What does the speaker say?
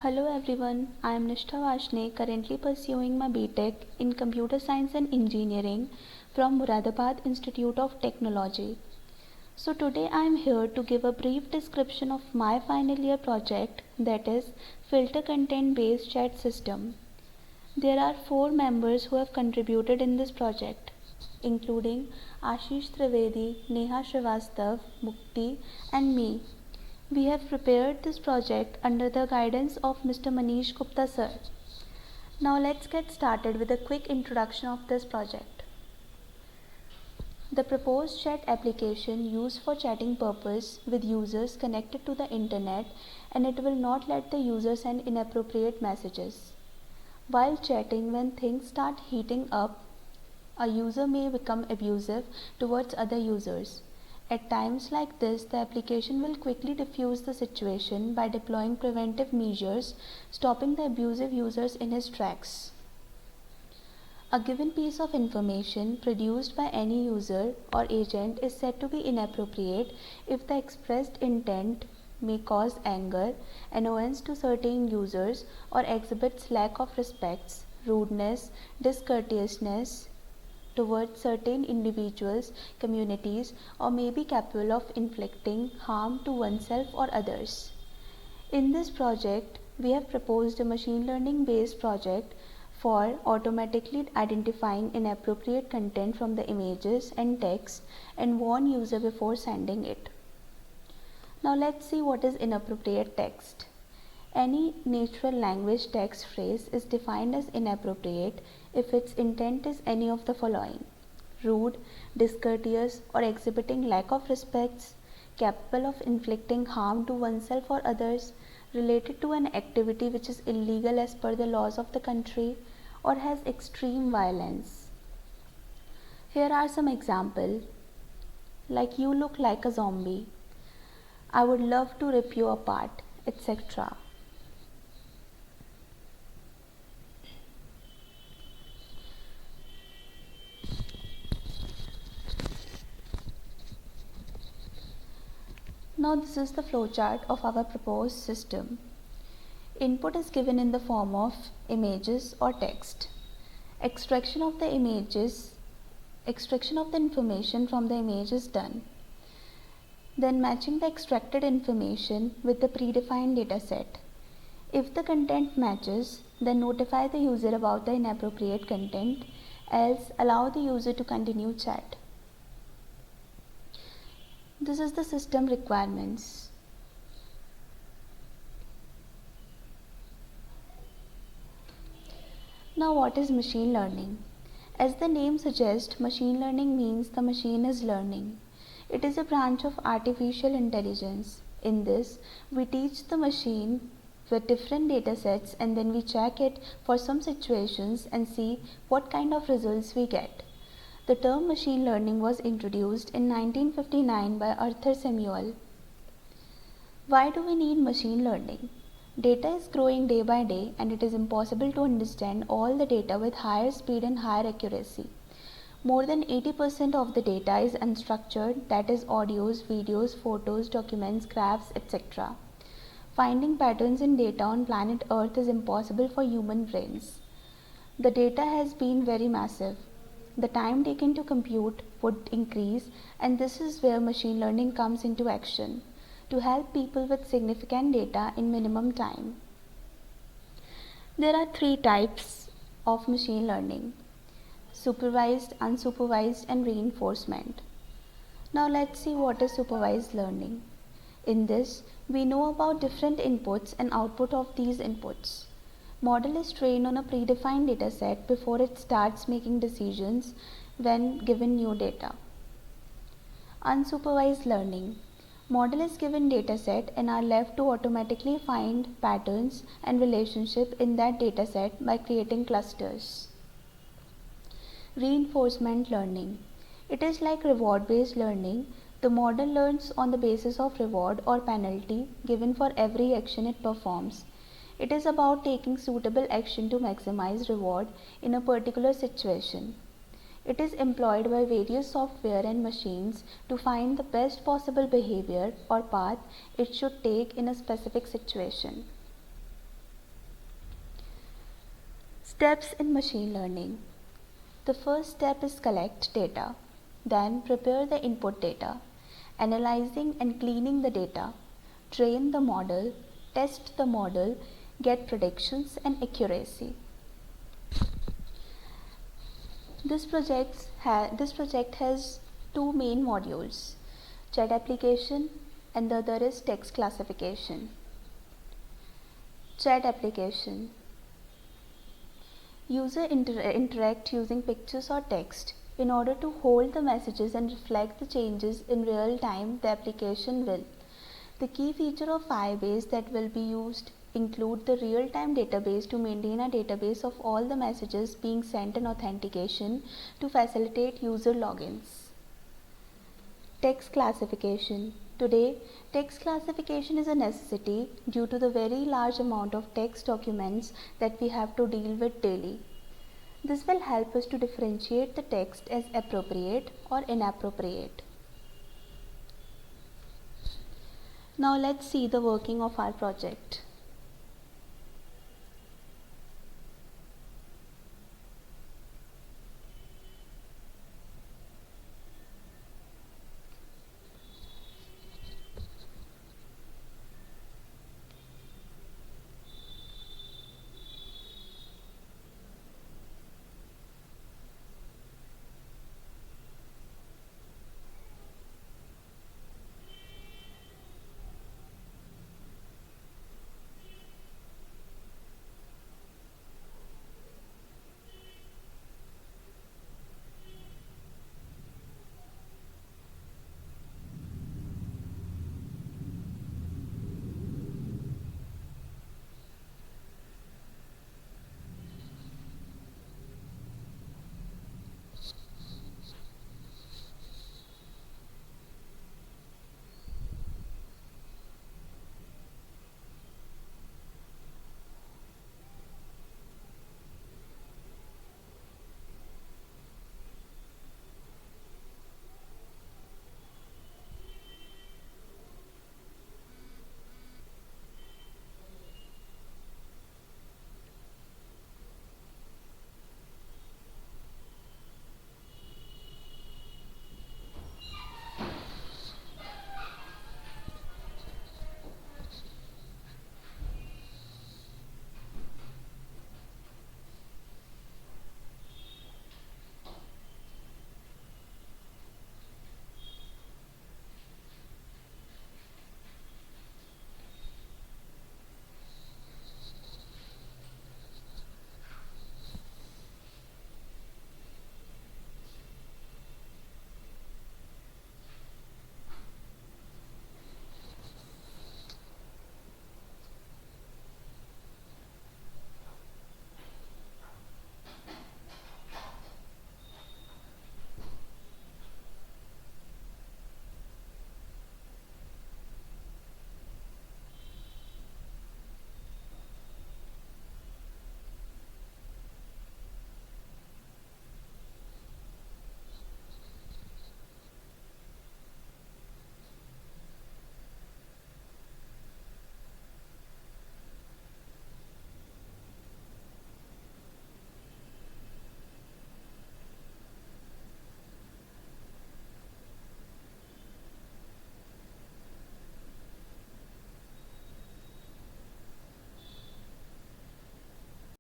Hello everyone, I am Nishtha Vashne, currently pursuing my BTech in Computer Science and Engineering from Muradabad Institute of Technology. So today I am here to give a brief description of my final year project, that is filter content based chat system. There are 4 members who have contributed in this project, including Ashish Trivedi, Neha Srivastav, Mukti and me. We have prepared this project under the guidance of Mr. Manish Gupta sir. Now let's get started with a quick introduction of this project. The proposed chat application used for chatting purpose with users connected to the internet, and it will not let the user send inappropriate messages. While chatting, when things start heating up, a user may become abusive towards other users. At times like this, the application will quickly diffuse the situation by deploying preventive measures, stopping the abusive users in his tracks. A given piece of information produced by any user or agent is said to be inappropriate if the expressed intent may cause anger, annoyance to certain users, or exhibits lack of respect, rudeness, discourteousness towards certain individuals, communities, or may be capable of inflicting harm to oneself or others. In this project, we have proposed a machine learning based project for automatically identifying inappropriate content from the images and text and warn user before sending it. Now let's see what is inappropriate text. Any natural language text phrase is defined as inappropriate if its intent is any of the following: rude, discourteous, or exhibiting lack of respect, capable of inflicting harm to oneself or others, related to an activity which is illegal as per the laws of the country, or has extreme violence. Here are some examples, like you look like a zombie, I would love to rip you apart, etc. Now this is the flowchart of our proposed system. Input is given in the form of images or text. Extraction of the information from the image is done. Then matching the extracted information with the predefined dataset. If the content matches, then notify the user about the inappropriate content, else allow the user to continue chat. This is the system requirements. Now what is machine learning? As the name suggests, machine learning means the machine is learning. It is a branch of artificial intelligence. In this, we teach the machine with different datasets and then we check it for some situations and see what kind of results we get. The term machine learning was introduced in 1959 by Arthur Samuel. Why do we need machine learning? Data is growing day by day and it is impossible to understand all the data with higher speed and higher accuracy. More than 80% of the data is unstructured, that is audios, videos, photos, documents, graphs, etc. Finding patterns in data on planet Earth is impossible for human brains. The data has been very massive. The time taken to compute would increase, and this is where machine learning comes into action, to help people with significant data in minimum time. There are 3 types of machine learning: supervised, unsupervised, and reinforcement. Now let's see what is supervised learning. In this, we know about different inputs and output of these inputs. Model is trained on a predefined dataset before it starts making decisions when given new data. Unsupervised learning. Model is given dataset and are left to automatically find patterns and relationship in that dataset by creating clusters. Reinforcement learning. It is like reward-based learning. The model learns on the basis of reward or penalty given for every action it performs. It is about taking suitable action to maximize reward in a particular situation. It is employed by various software and machines to find the best possible behavior or path it should take in a specific situation. Steps in machine learning. The first step is collect data, then prepare the input data, analyzing and cleaning the data, train the model, test the model, get predictions and accuracy. This project has two main modules, chat application and the other is text classification. Chat application. User interact using pictures or text. In order to hold the messages and reflect the changes in real time, the application will. The key feature of Firebase that will be used include the real-time database to maintain a database of all the messages being sent and authentication to facilitate user logins. Text classification. Today, text classification is a necessity due to the very large amount of text documents that we have to deal with daily. This will help us to differentiate the text as appropriate or inappropriate. Now let's see the working of our project.